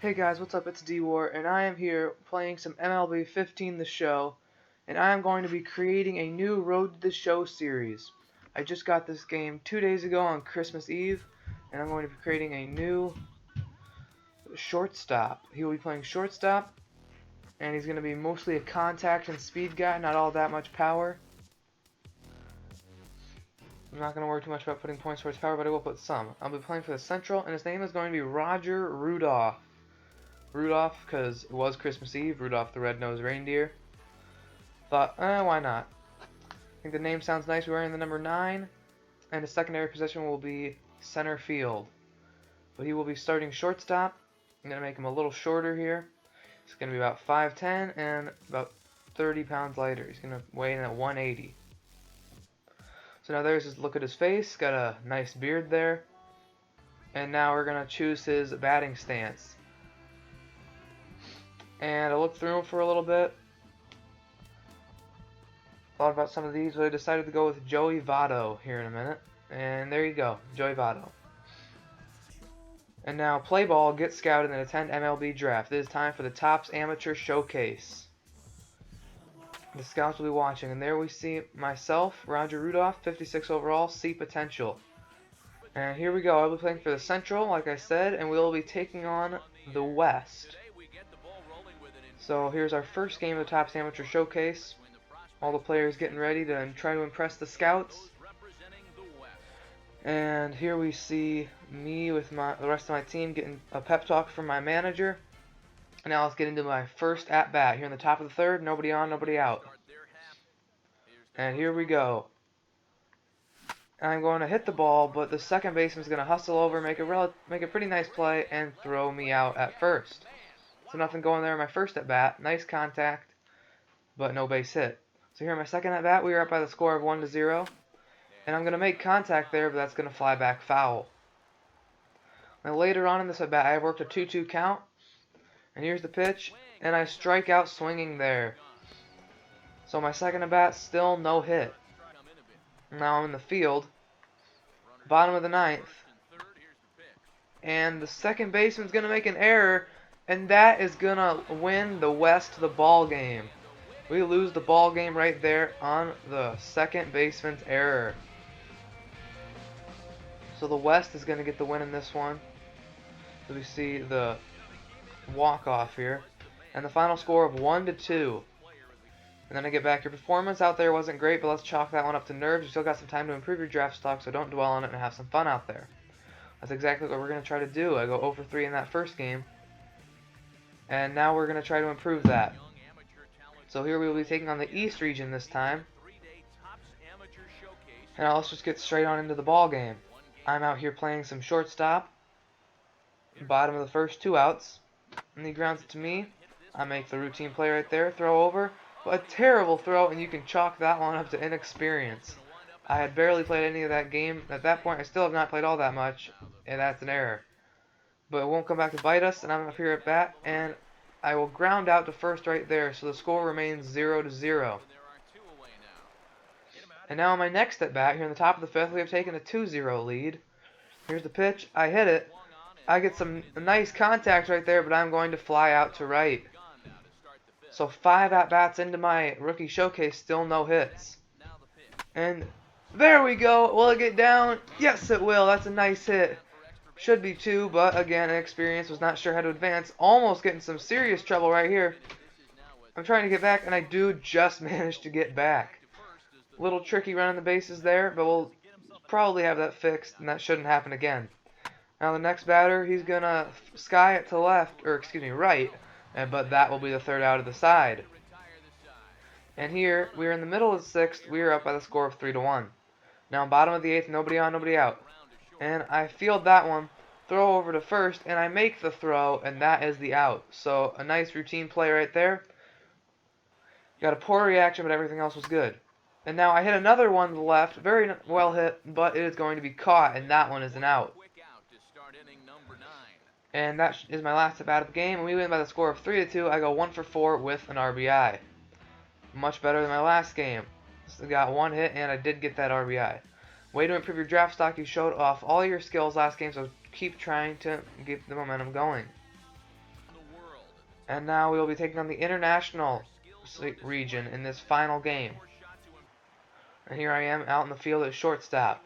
Hey guys, what's up? It's D-War, and I am here playing some MLB 15 The Show, and I am going to be creating a new Road to the Show series. I just got this game 2 days ago on Christmas Eve, and I'm going to be creating a new shortstop. He will be playing shortstop, and he's going to be mostly a contact and speed guy, not all that much power. I'm not going to worry too much about putting points towards power, but I will put some. I'll be playing for the Central, and his name is going to be Rudolph. Rudolph, because it was Christmas Eve, Rudolph the Red-Nosed Reindeer. Thought, why not? I think the name sounds nice. We're wearing the number 9, and his secondary position will be center field. But he will be starting shortstop. I'm going to make him a little shorter here. He's going to be about 5'10", and about 30 pounds lighter. He's going to weigh in at 180. So now there's his look at his face. Got a nice beard there. And now we're going to choose his batting stance. And I looked through them for a little bit. Thought about some of these, but I decided to go with Joey Votto here in a minute. And there you go, Joey Votto. And now play ball, get scouted, and attend MLB draft. It is time for the Topps Amateur Showcase. The scouts will be watching, and there we see myself, Roger Rudolph, 56 overall, see potential. And here we go. I'll be playing for the Central, like I said, and we'll be taking on the West. So here's our first game of the Topps Amateur Showcase. All the players getting ready to try to impress the scouts. And here we see me with the rest of my team getting a pep talk from my manager. And now let's get into my first at-bat. Here in the top of the third, nobody on, nobody out. And here we go. I'm going to hit the ball, but the second baseman's going to hustle over, make a pretty nice play, and throw me out at first. So nothing going there in my first at-bat. Nice contact, but no base hit. So here in my second at-bat, we are up by the score of 1-0. And I'm going to make contact there, but that's going to fly back foul. Now later on in this at-bat, I worked a 2-2 count. And here's the pitch, and I strike out swinging there. So my second at-bat, still no hit. Now I'm in the field, bottom of the 9th. And the second baseman's going to make an error. And that is going to win the West the ball game. We lose the ball game right there on the second baseman's error. So the West is going to get the win in this one. So we see the walk-off here. And the final score of 1-2. And then I get back. Your performance out there wasn't great, but let's chalk that one up to nerves. You still got some time to improve your draft stock, so don't dwell on it and have some fun out there. That's exactly what we're going to try to do. I go 0-for-3 in that first game. And now we're going to try to improve that. So here we will be taking on the East region this time. And let's just get straight on into the ball game. I'm out here playing some shortstop. Bottom of the first, 2 outs. And he grounds it to me. I make the routine play right there, throw over. But a terrible throw, and you can chalk that one up to inexperience. I had barely played any of that game. At that point, I still have not played all that much, and that's an error. But it won't come back to bite us, and I'm up here at bat, and I will ground out to first right there, so the score remains 0-0. And now on my next at bat, here in the top of the 5th, we have taken a 2-0 lead. Here's the pitch. I hit it. I get some nice contact right there, but I'm going to fly out to right. So 5 at-bats into my rookie showcase, still no hits. And there we go. Will it get down? Yes, it will. That's a nice hit. Should be 2, but again, inexperience, was not sure how to advance. Almost getting some serious trouble right here. I'm trying to get back, and I do just manage to get back. Little tricky running the bases there, but we'll probably have that fixed, and that shouldn't happen again. Now the next batter, he's going to sky it to left, or excuse me, right, but that will be the third out of the side. And here, we are in the middle of the 6th, we are up by the score of 3-1. Now bottom of the 8th, nobody on, nobody out. And I field that one, throw over to first, and I make the throw, and that is the out. So a nice routine play right there. Got a poor reaction, but everything else was good. And now I hit another one to the left, very well hit, but it is going to be caught, and that one is an out. And that is my last at-bat of the game, and we win by the score of 3-2. I go 1-for-4 with an RBI. Much better than my last game. So I got 1 hit, and I did get that RBI. Way to improve your draft stock. You showed off all your skills last game, so keep trying to get the momentum going. And now we will be taking on the international region in this final game. And here I am out in the field at shortstop.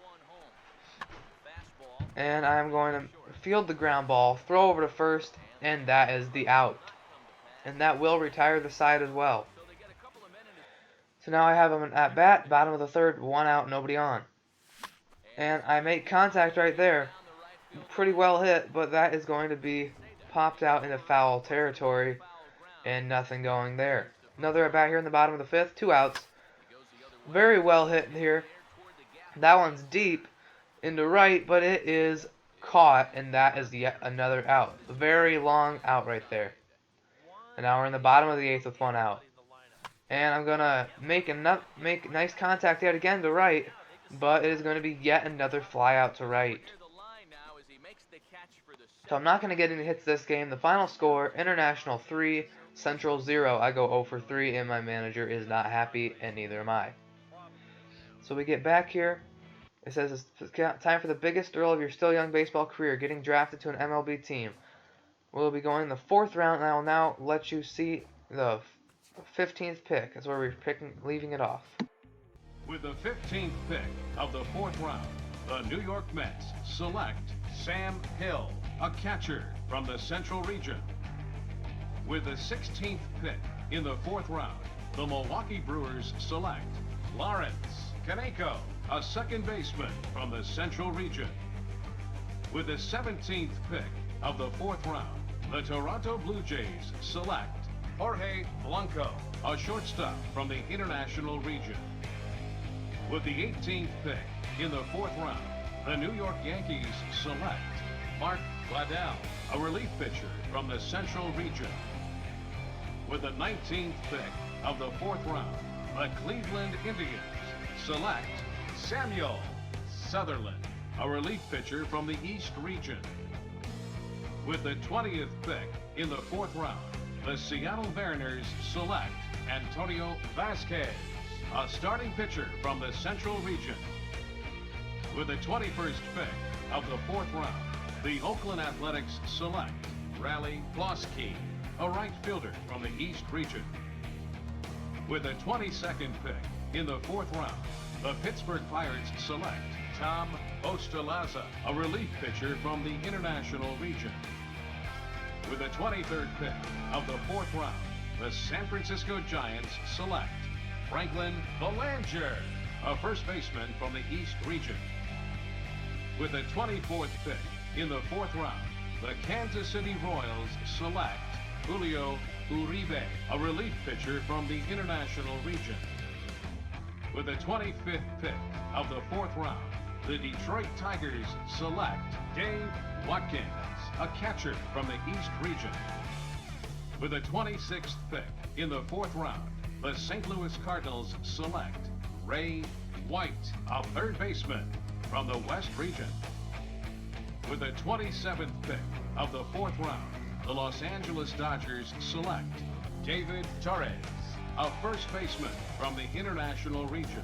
And I am going to field the ground ball, throw over to first, and that is the out. And that will retire the side as well. So now I have him at bat, bottom of the third, 1 out, nobody on. And I make contact right there. Pretty well hit, but that is going to be popped out into foul territory, and nothing going there. Another at bat here in the bottom of the fifth, 2 outs. Very well hit here. That one's deep into right, but it is caught, and that is yet another out. A very long out right there. And now we're in the bottom of the eighth with 1 out. And I'm going to make nice contact yet again to right, but it is going to be yet another fly out to right. So I'm not going to get any hits this game. The final score, International 3, Central 0. I go 0 for 3, and my manager is not happy, and neither am I. So we get back here. It says it's time for the biggest thrill of your still young baseball career, getting drafted to an MLB team. We'll be going in the 4th round, and I will now let you see the 15th pick. That's where we're leaving it off. With the 15th pick of the 4th round, the New York Mets select Sam Hill, a catcher from the Central Region. With the 16th pick in the 4th round, the Milwaukee Brewers select Lawrence Kaneko, a second baseman from the Central Region. With the 17th pick of the 4th round, the Toronto Blue Jays select Jorge Blanco, a shortstop from the International Region. With the 18th pick in the 4th round, the New York Yankees select Mark Gladell, a relief pitcher from the Central Region. With the 19th pick of the 4th round, the Cleveland Indians select Samuel Sutherland, a relief pitcher from the East Region. With the 20th pick in the 4th round, the Seattle Mariners select Antonio Vasquez, a starting pitcher from the Central Region. With the 21st pick of the 4th round, the Oakland Athletics select Raleigh Plosky, a right fielder from the East Region. With the 22nd pick in the 4th round, the Pittsburgh Pirates select Tom Ostalaza, a relief pitcher from the International Region. With the 23rd pick of the 4th round, the San Francisco Giants select Franklin Belanger, a first baseman from the East Region. With the 24th pick in the 4th round, the Kansas City Royals select Julio Uribe, a relief pitcher from the International Region. With the 25th pick of the 4th round, the Detroit Tigers select Dave Watkins, a catcher from the East Region. With the 26th pick in the 4th round, the St. Louis Cardinals select Ray White, a third baseman from the West Region. With the 27th pick of the 4th round, the Los Angeles Dodgers select David Torres, a first baseman from the International Region.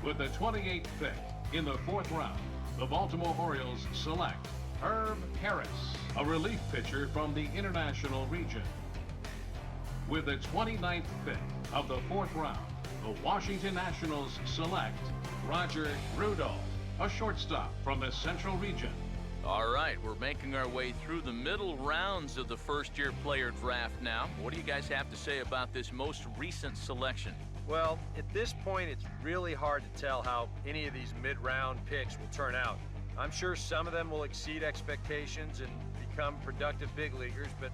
With the 28th pick in the 4th round, the Baltimore Orioles select Herb Harris, a relief pitcher from the International Region. With the 29th pick of the 4th round, the Washington Nationals select Roger Rudolph, a shortstop from the Central Region. All right, we're making our way through the middle rounds of the first-year player draft now. What do you guys have to say about this most recent selection? Well, at this point, it's really hard to tell how any of these mid-round picks will turn out. I'm sure some of them will exceed expectations and become productive big leaguers, but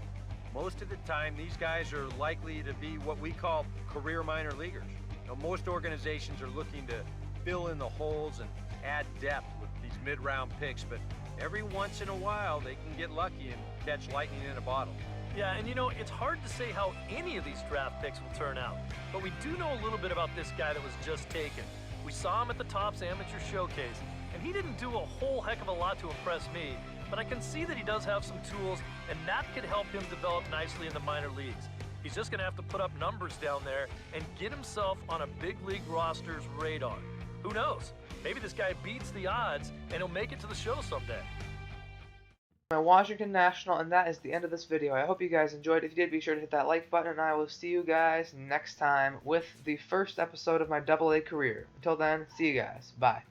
most of the time, these guys are likely to be what we call career minor leaguers. Now, most organizations are looking to fill in the holes and add depth with these mid-round picks, but every once in a while, they can get lucky and catch lightning in a bottle. Yeah, and you know, it's hard to say how any of these draft picks will turn out, but we do know a little bit about this guy that was just taken. We saw him at the Topps Amateur Showcase, and he didn't do a whole heck of a lot to impress me, but I can see that he does have some tools, and that could help him develop nicely in the minor leagues. He's just gonna have to put up numbers down there and get himself on a big league roster's radar. Who knows? Maybe this guy beats the odds and he'll make it to the show someday. my Washington National, and that is the end of this video. I hope you guys enjoyed. If you did, be sure to hit that like button, and I will see you guys next time with the first episode of my AA career. Until then, see you guys. Bye.